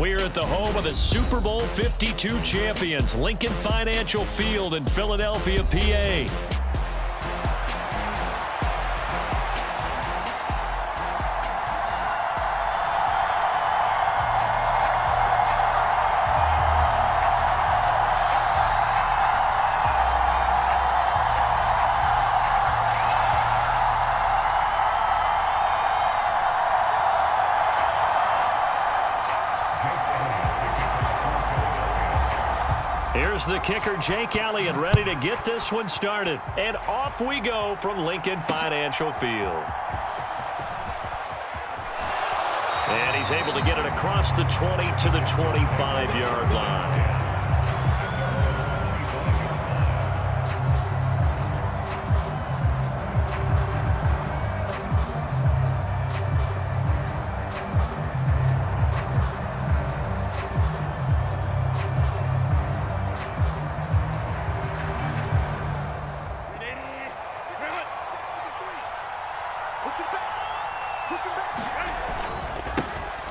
We're at the home of the Super Bowl 52 champions, Lincoln Financial Field in Philadelphia, PA. Here's the kicker, Jake Elliott, ready to get this one started. And off we go from Lincoln Financial Field. And he's able to get it across the 20 to the 25-yard line.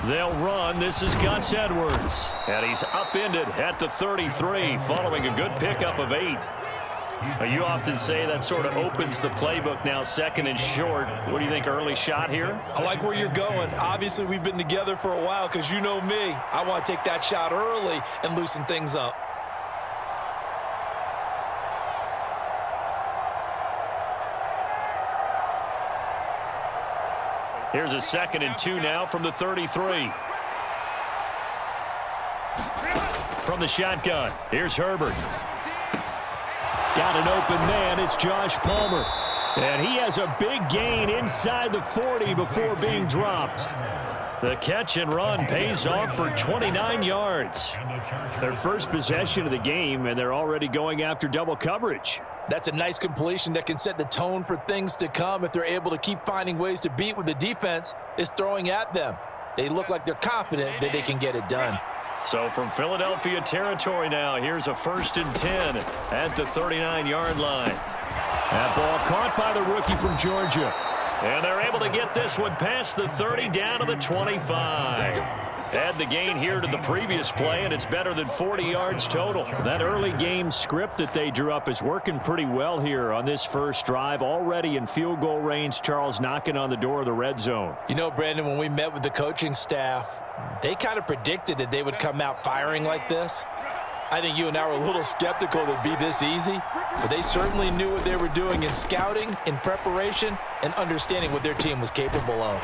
They'll run. This is Gus Edwards. And he's upended at the 33 following a good pickup of 8. You often say that sort of opens the playbook now, second and short. What do you think, early shot here? I like where you're going. Obviously, we've been together for a while because you know me. I want to take that shot early and loosen things up. Here's a 2nd and 2 now from the 33. From the shotgun, here's Herbert. Got an open man, it's Josh Palmer. And he has a big gain inside the 40 before being dropped. The catch and run pays off for 29 yards. Their first possession of the game, and they're already going after double coverage. That's a nice completion that can set the tone for things to come if they're able to keep finding ways to beat what the defense is throwing at them. They look like they're confident that they can get it done. So from Philadelphia territory now, here's a 1st and 10 at the 39-yard line. That ball caught by the rookie from Georgia. And they're able to get this one past the 30 down to the 25. Add the gain here to the previous play, and it's better than 40 yards total. That early game script that they drew up is working pretty well here on this first drive. Already in field goal range, Charles knocking on the door of the red zone. You know, Brandon, when we met with the coaching staff, they kind of predicted that they would come out firing like this. I think you and I were a little skeptical that it'd be this easy, but they certainly knew what they were doing in scouting, in preparation, and understanding what their team was capable of.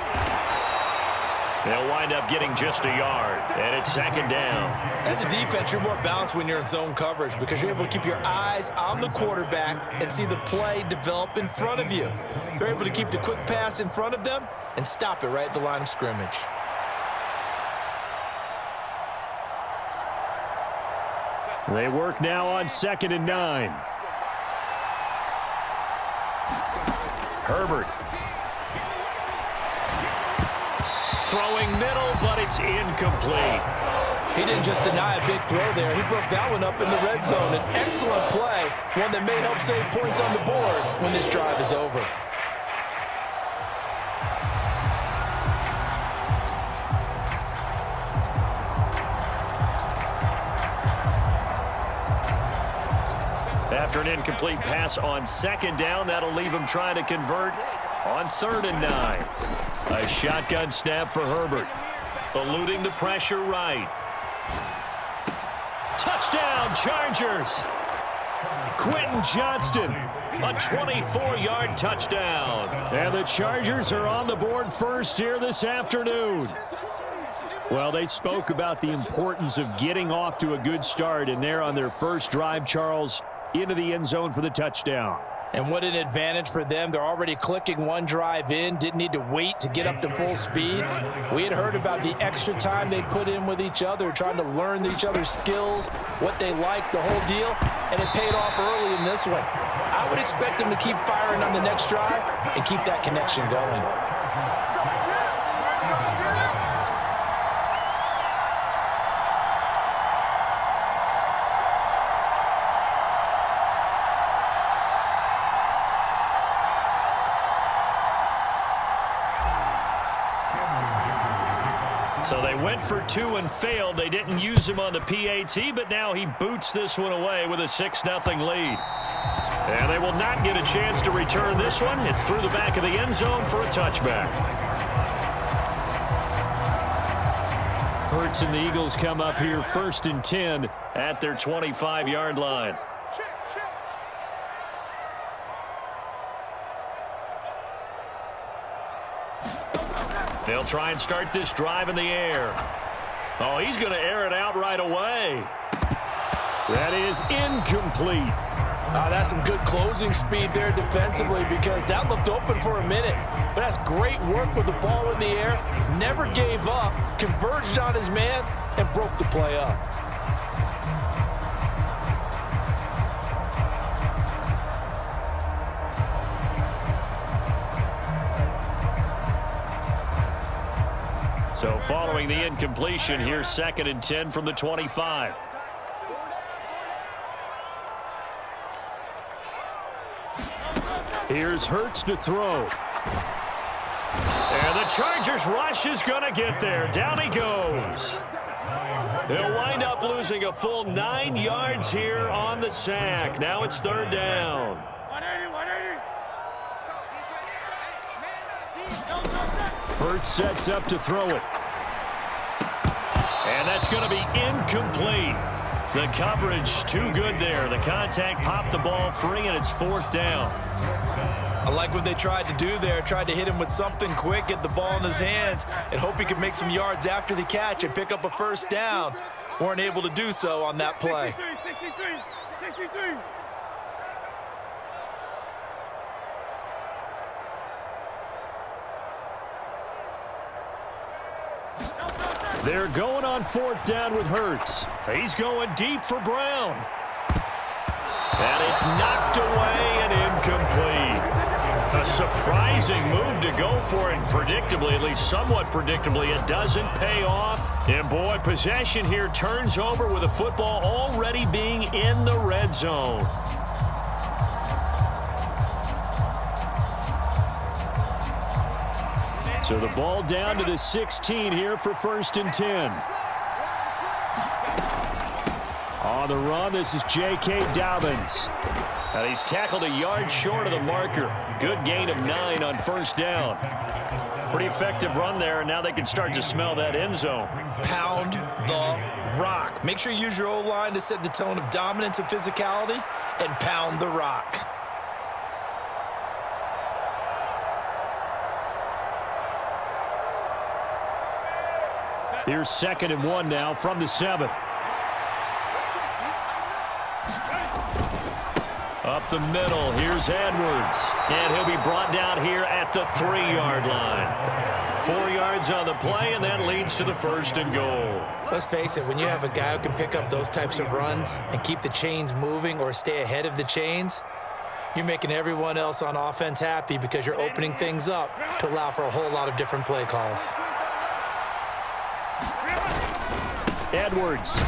They'll wind up getting just a yard, and it's 2nd down. As a defense, you're more balanced when you're in zone coverage because you're able to keep your eyes on the quarterback and see the play develop in front of you. They're able to keep the quick pass in front of them and stop it right at the line of scrimmage. They work now on 2nd and 9. Herbert. Throwing middle, but it's incomplete. He didn't just deny a big throw there. He broke that one up in the red zone. An excellent play, one that may help save points on the board when this drive is over. After an incomplete pass on 2nd down, that'll leave him trying to convert on 3rd and 9. A shotgun snap for Herbert. Eluding the pressure right. Touchdown, Chargers. Quentin Johnston, a 24-yard touchdown. And the Chargers are on the board first here this afternoon. Well, they spoke about the importance of getting off to a good start, and they're on their first drive, Charles, into the end zone for the touchdown. And what an advantage for them. They're already clicking one drive in, didn't need to wait to get up to full speed. We had heard about the extra time they put in with each other, trying to learn each other's skills, what they like, the whole deal, and it paid off early in this one. I would expect them to keep firing on the next drive and keep that connection going. So they went for 2 and failed. They didn't use him on the PAT, but now he boots this one away with a 6-0 lead. And they will not get a chance to return this one. It's through the back of the end zone for a touchback. Hurts and the Eagles come up here 1st and 10 at their 25-yard line. They'll try and start this drive in the air. Oh, he's going to air it out right away. That is incomplete. That's some good closing speed there defensively because that looked open for a minute. But that's great work with the ball in the air. Never gave up, converged on his man, and broke the play up. So following the incompletion, here's 2nd and 10 from the 25. Here's Hurts to throw. And the Chargers rush is going to get there. Down he goes. They'll wind up losing a full 9 yards here on the sack. Now it's 3rd down. Hurts sets up to throw it. And that's going to be incomplete. The coverage too good there. The contact popped the ball free, and it's 4th down. I like what they tried to do there. Tried to hit him with something quick, get the ball in his hands, and hope he could make some yards after the catch and pick up a 1st down. Weren't able to do so on that play. 63. They're going on 4th down with Hurts. He's going deep for Brown. And it's knocked away and incomplete. A surprising move to go for it. Predictably, at least somewhat predictably, it doesn't pay off. And boy, possession here turns over with a football already being in the red zone. So the ball down to the 16 here for 1st and 10. On the run, this is J.K. Dobbins. And he's tackled a yard short of the marker. Good gain of 9 on 1st down. Pretty effective run there, and now they can start to smell that end zone. Pound the rock. Make sure you use your O-line to set the tone of dominance and physicality, and pound the rock. Here's 2nd and 1 now from the 7. Up the middle, here's Edwards. And he'll be brought down here at the 3-yard line. 4 yards on the play, and that leads to the 1st and goal. Let's face it, when you have a guy who can pick up those types of runs and keep the chains moving or stay ahead of the chains, you're making everyone else on offense happy because you're opening things up to allow for a whole lot of different play calls. Edwards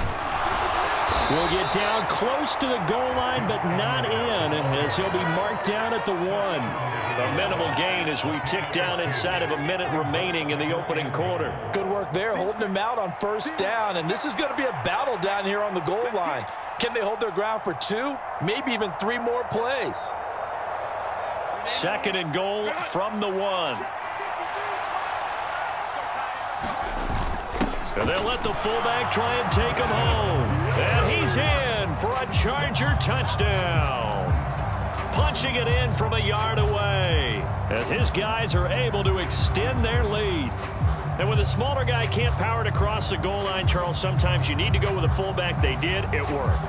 will get down close to the goal line, but not in, as he'll be marked down at the 1. A minimal gain as we tick down inside of a minute remaining in the opening quarter. Good work there, holding him out on 1st down, and this is going to be a battle down here on the goal line. Can they hold their ground for 2, maybe even 3 more plays? 2nd and goal from the 1. And they'll let the fullback try and take him home. And he's in for a Charger touchdown. Punching it in from a yard away as his guys are able to extend their lead. And when the smaller guy can't power it across the goal line, Charles, sometimes you need to go with a fullback. They did. It worked.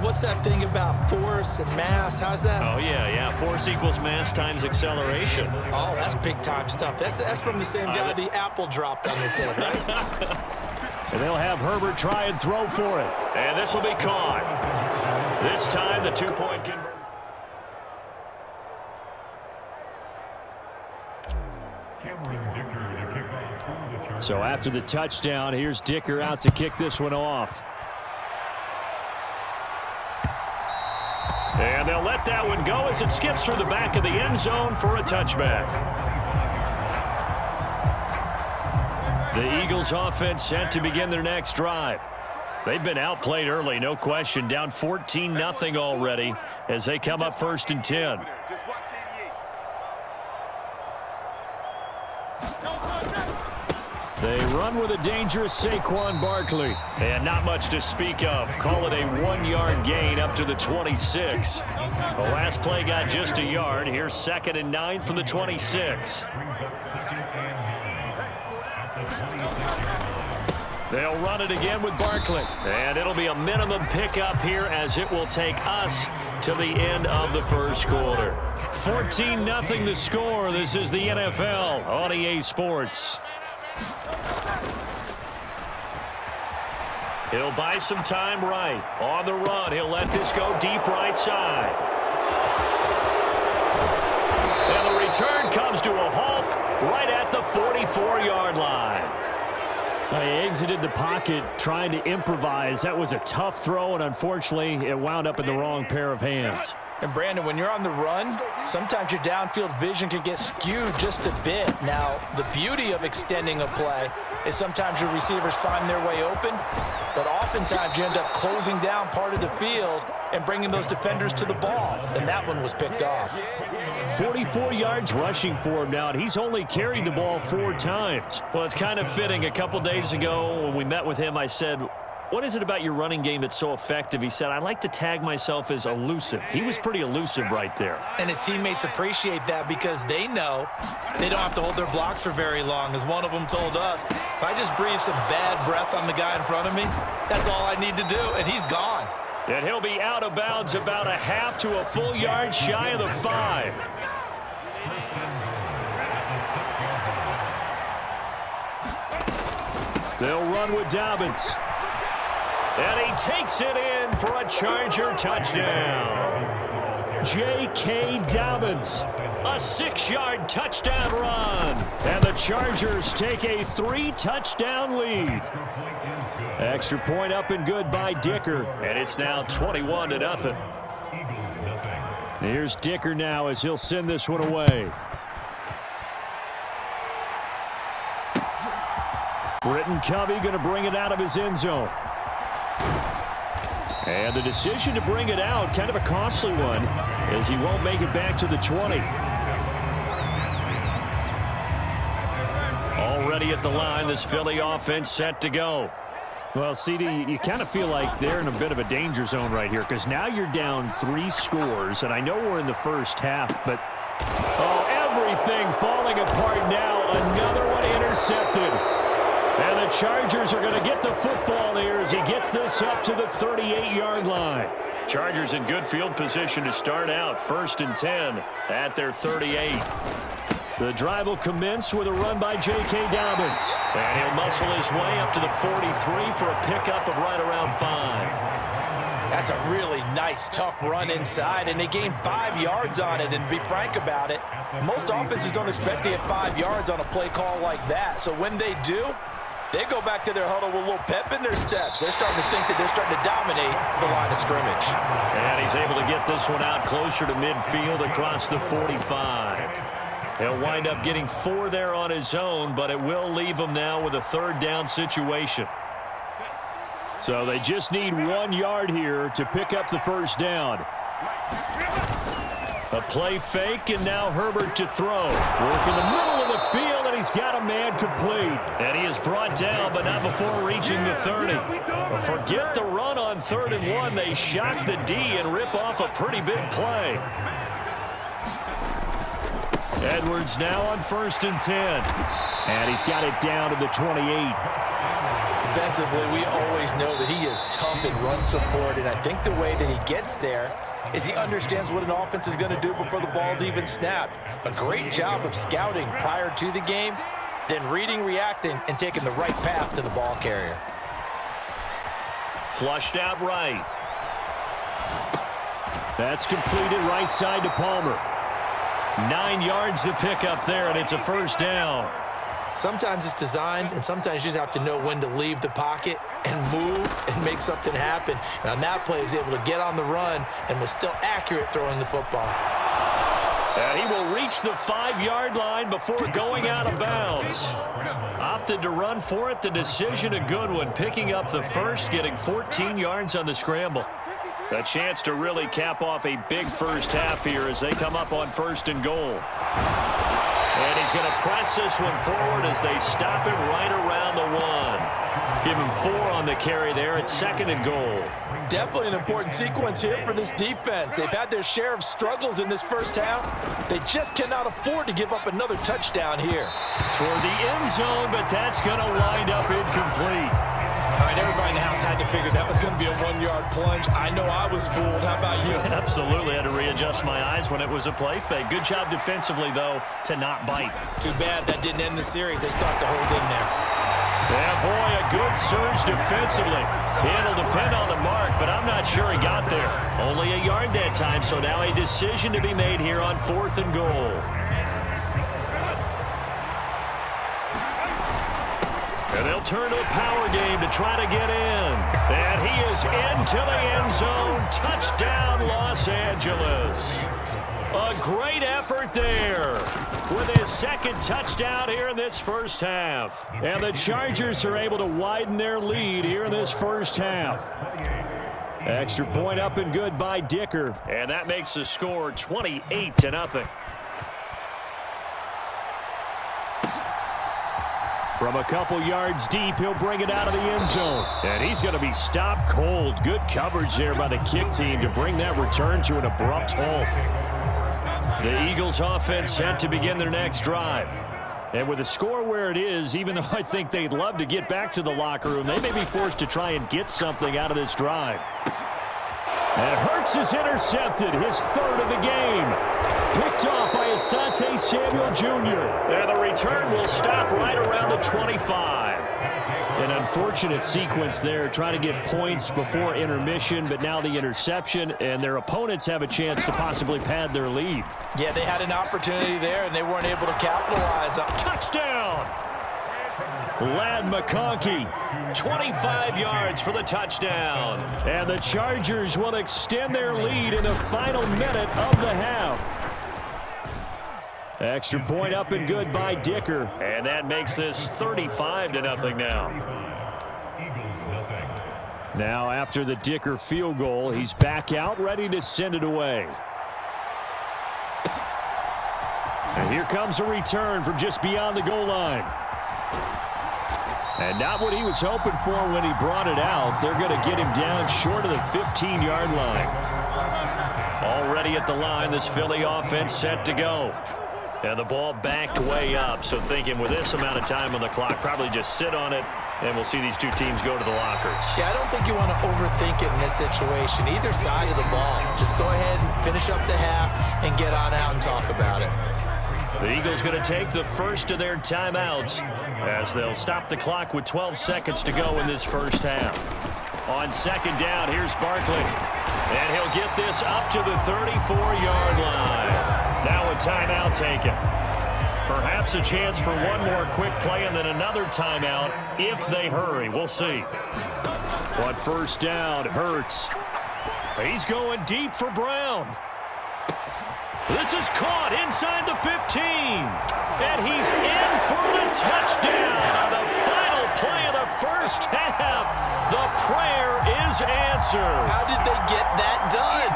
What's that thing about force and mass? How's that? Oh, yeah. Force equals mass times acceleration. Oh, that's big-time stuff. That's from the same guy the apple dropped on his head, right? And they'll have Herbert try and throw for it. And this will be caught. This time, the 2-point conversion. So after the touchdown, here's Dicker out to kick this one off. And they'll let that one go as it skips through the back of the end zone for a touchback. The Eagles offense set to begin their next drive. They've been outplayed early, no question. Down 14-0 already as they come up 1st and 10. They run with a dangerous Saquon Barkley. And not much to speak of. Call it a 1-yard gain up to the 26. The last play got just a yard. Here's 2nd and 9 from the 26. They'll run it again with Barkley. And it'll be a minimum pickup here as it will take us to the end of the first quarter. 14-0 the score. This is the NFL on EA Sports. He'll buy some time right. On the run, he'll let this go deep right side. And the return comes to a halt right at the 44-yard line. He exited the pocket trying to improvise. That was a tough throw, and unfortunately, it wound up in the wrong pair of hands. And, Brandon, when you're on the run, sometimes your downfield vision can get skewed just a bit. Now, the beauty of extending a play is sometimes your receivers find their way open, but oftentimes you end up closing down part of the field and bringing those defenders to the ball, and that one was picked off. 44 yards rushing for him now, and he's only carried the ball 4 times. Well, it's kind of fitting. A couple days ago when we met with him, I said, what is it about your running game that's so effective? He said, I like to tag myself as elusive. He was pretty elusive right there. And his teammates appreciate that because they know they don't have to hold their blocks for very long. As one of them told us, if I just breathe some bad breath on the guy in front of me, that's all I need to do, and he's gone. And he'll be out of bounds about a half to a full yard shy of the 5. They'll run with Dobbins. And he takes it in for a Charger touchdown. J.K. Dobbins, a 6-yard touchdown run. And the Chargers take a 3-touchdown lead. Extra point up and good by Dicker. And it's now 21-0. Here's Dicker now as he'll send this one away. Britton Covey going to bring it out of his end zone. And the decision to bring it out, kind of a costly one, as he won't make it back to the 20. Already at the line, this Philly offense set to go. Well, CD, you kind of feel like they're in a bit of a danger zone right here because now you're down 3 scores, and I know we're in the first half, but everything falling apart now. Another one intercepted. And the Chargers are going to get the football here as he gets this up to the 38-yard line. Chargers in good field position to start out. 1st and 10 at their 38. The drive will commence with a run by J.K. Dobbins. And he'll muscle his way up to the 43 for a pickup of right around 5. That's a really nice, tough run inside, and they gained 5 yards on it. And to be frank about it, most offenses don't expect to get 5 yards on a play call like that. So when they do, they go back to their huddle with a little pep in their steps. They're starting to think that they're starting to dominate the line of scrimmage. And he's able to get this one out closer to midfield across the 45. He'll wind up getting 4 there on his own, but it will leave him now with a 3rd down situation. So they just need 1 yard here to pick up the first down. A play fake, and now Herbert to throw. Work in the middle of the field, and he's got a man complete. And he is brought down, but not before reaching the 30. But forget the run on 3rd and 1. They shock the D and rip off a pretty big play. Edwards now on 1st and 10. And he's got it down to the 28. Defensively, we always know that he is tough in run support, and I think the way that he gets there is he understands what an offense is going to do before the ball's even snapped. A great job of scouting prior to the game, then reading, reacting, and taking the right path to the ball carrier. Flushed out right. That's completed right side to Palmer. 9 yards to pick up there, and it's a 1st down. Sometimes it's designed, and sometimes you just have to know when to leave the pocket and move and make something happen. And on that play, he was able to get on the run and was still accurate throwing the football. And he will reach the 5-yard line before going out of bounds. Opted to run for it. The decision a good one. Picking up the first, getting 14 yards on the scramble. A chance to really cap off a big first half here as they come up on 1st and goal. And he's going to press this one forward as they stop it right around the 1. Give him 4 on the carry there at 2nd and goal. Definitely an important sequence here for this defense. They've had their share of struggles in this first half. They just cannot afford to give up another touchdown here. Toward the end zone, but that's going to wind up incomplete. All right, everybody in the house had to figure that was going to be a 1-yard plunge. I know I was fooled. How about you? Absolutely had to readjust my eyes when it was a play fake. Good job defensively, though, to not bite. Too bad that didn't end the series. They start to hold in there. Yeah, boy, a good surge defensively. It'll depend on the mark, but I'm not sure he got there. Only a yard that time, so now a decision to be made here on 4th and goal. And they'll turn to a power game to try to get in. And he is into the end zone. Touchdown, Los Angeles. A great effort there with his 2nd touchdown here in this first half. And the Chargers are able to widen their lead here in this first half. Extra point up and good by Dicker. And that makes the score 28-0. From a couple yards deep, he'll bring it out of the end zone. And he's going to be stopped cold. Good coverage there by the kick team to bring that return to an abrupt halt. The Eagles offense set to begin their next drive. And with the score where it is, even though I think they'd love to get back to the locker room, they may be forced to try and get something out of this drive. And Hurts is intercepted, his 3rd of the game. Picked off by Asante Samuel Jr. And the return will stop right around the 25. An unfortunate sequence there, trying to get points before intermission, but now the interception, and their opponents have a chance to possibly pad their lead. Yeah, they had an opportunity there, and they weren't able to capitalize on. Touchdown! Ladd McConkey, 25 yards for the touchdown. And the Chargers will extend their lead in the final minute of the half. Extra point up and good by Dicker. And that makes this 35-0 now. Now after the Dicker field goal, he's back out ready to send it away. And here comes a return from just beyond the goal line. And not what he was hoping for when he brought it out. They're going to get him down short of the 15-yard line. Already at the line, this Philly offense set to go. And the ball backed way up, so thinking with this amount of time on the clock, probably just sit on it, and we'll see these two teams go to the lockers. Yeah, I don't think you want to overthink it in this situation. Either side of the ball. Just go ahead and finish up the half and get on out and talk about it. The Eagles going to take the first of their timeouts as they'll stop the clock with 12 seconds to go in this first half. On 2nd down, here's Barkley. And he'll get this up to the 34-yard line. Now a timeout taken. Perhaps a chance for one more quick play and then another timeout if they hurry. We'll see. But 1st down, Hurts. He's going deep for Brown. This is caught inside the 15. And he's in for the touchdown on the final play of the first half. The prayer is answered. How did they get that done?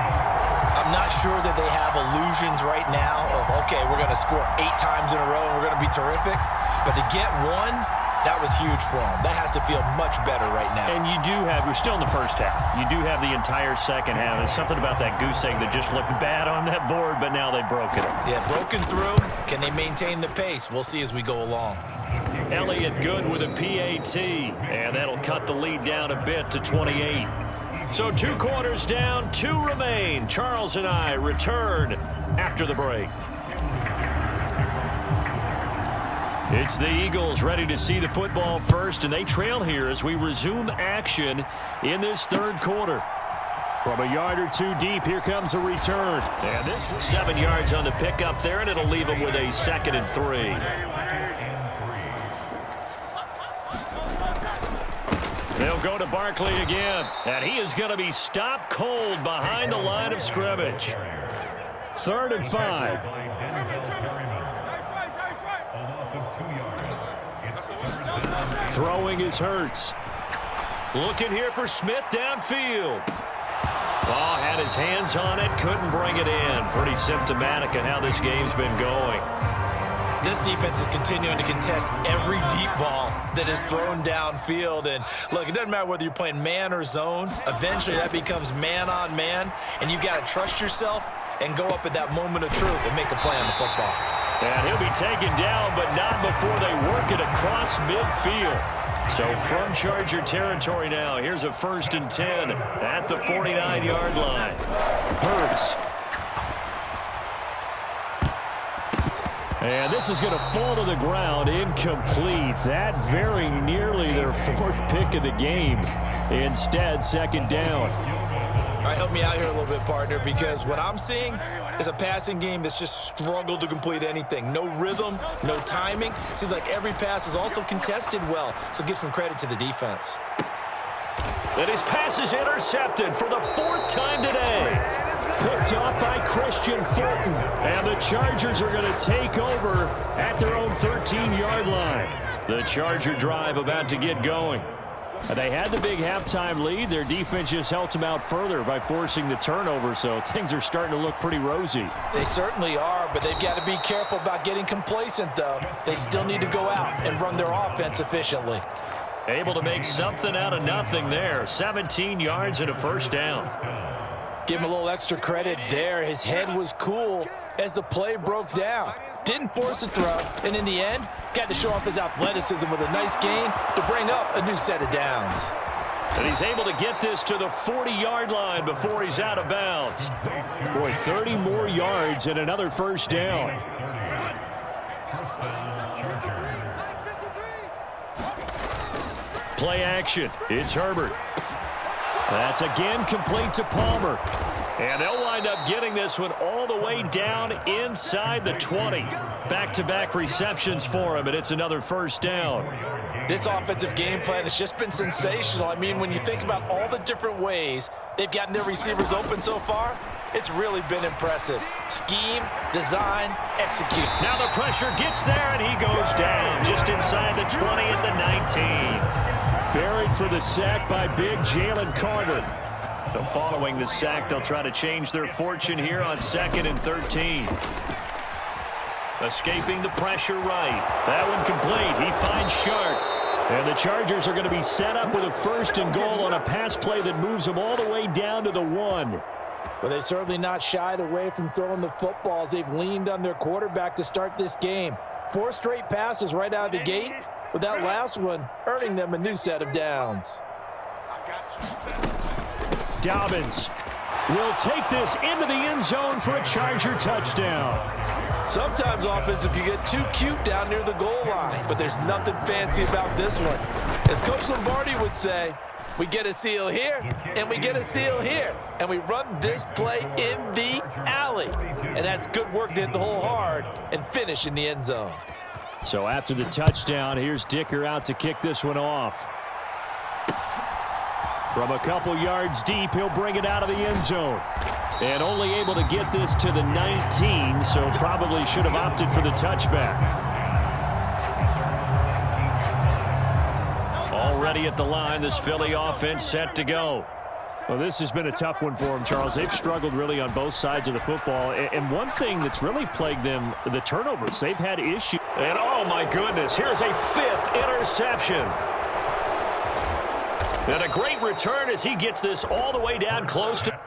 I'm not sure that they have illusions right now of, okay, we're going to score 8 times in a row and we're going to be terrific. But to get one, that was huge for them. That has to feel much better right now. And you do have, we're still in the first half. You do have the entire second half. There's something about that goose egg that just looked bad on that board, but now they've broken it. Yeah, broken through. Can they maintain the pace? We'll see as we go along. Elliott good with a PAT, and that'll cut the lead down a bit to 28. So 2 quarters down, 2 remain. Charles and I return after the break. It's the Eagles ready to see the football first, and they trail here as we resume action in this 3rd quarter. From a yard or 2 deep, here comes a return. And this 7 yards on the pickup there, and it'll leave them with a 2nd and 3. They'll go to Barkley again, and he is going to be stopped cold behind the line of scrimmage. 3rd and 5. Throwing is Hurts. Looking here for Smith downfield. Oh, had his hands on it, couldn't bring it in. Pretty symptomatic of how this game's been going. This defense is continuing to contest every deep ball that is thrown downfield. And look, it doesn't matter whether you're playing man or zone. Eventually that becomes man on man, and you've got to trust yourself and go up at that moment of truth and make a play on the football. And he'll be taken down, but not before they work it across midfield. So from Charger territory now, here's a 1st and 10 at the 49-yard line. Hurts. And this is going to fall to the ground, incomplete. That very nearly their 4th pick of the game. Instead, 2nd down. All right, help me out here a little bit, partner, because what I'm seeing is a passing game that's just struggled to complete anything. No rhythm, no timing. Seems like every pass is also contested well, so give some credit to the defense. And his pass is intercepted for the 4th time today. Picked up by Christian Fulton. And the Chargers are going to take over at their own 13-yard line. The Charger drive about to get going. They had the big halftime lead. Their defense just helped them out further by forcing the turnover, so things are starting to look pretty rosy. They certainly are, but they've got to be careful about getting complacent, though. They still need to go out and run their offense efficiently. Able to make something out of nothing there. 17 yards and a 1st down. Give him a little extra credit there. His head was cool as the play broke down. Didn't force a throw, and in the end, got to show off his athleticism with a nice gain to bring up a new set of downs. And he's able to get this to the 40-yard line before he's out of bounds. Boy, 30 more yards and another 1st down. Play action. It's Herbert. That's again complete to Palmer. And they'll wind up getting this one all the way down inside the 20. Back-to-back receptions for him, and it's another 1st down. This offensive game plan has just been sensational. I mean, when you think about all the different ways they've gotten their receivers open so far, it's really been impressive. Scheme, design, execute. Now the pressure gets there, and he goes down just inside the 20 at the 19. Buried for the sack by big Jalen Carter. So following the sack, they'll try to change their fortune here on 2nd and 13. Escaping the pressure right. That one complete. He finds Sharp. And the Chargers are going to be set up with a 1st and goal on a pass play that moves them all the way down to the 1. But they've certainly not shied away from throwing the footballs. They've leaned on their quarterback to start this game. 4 straight passes right out of the gate, with that last one earning them a new set of downs. Dobbins will take this into the end zone for a Charger touchdown. Sometimes offenses can get too cute down near the goal line, but there's nothing fancy about this one. As Coach Lombardi would say, we get a seal here, and we get a seal here, and we run this play in the alley. And that's good work to hit the hole hard and finish in the end zone. So after the touchdown, here's Dicker out to kick this one off. From a couple yards deep, he'll bring it out of the end zone. And only able to get this to the 19, so probably should have opted for the touchback. Already at the line, this Philly offense set to go. Well, this has been a tough one for them, Charles. They've struggled really on both sides of the football. And one thing that's really plagued them, the turnovers. They've had issues. And oh my goodness, here's a 5th interception. And a great return as he gets this all the way down close to...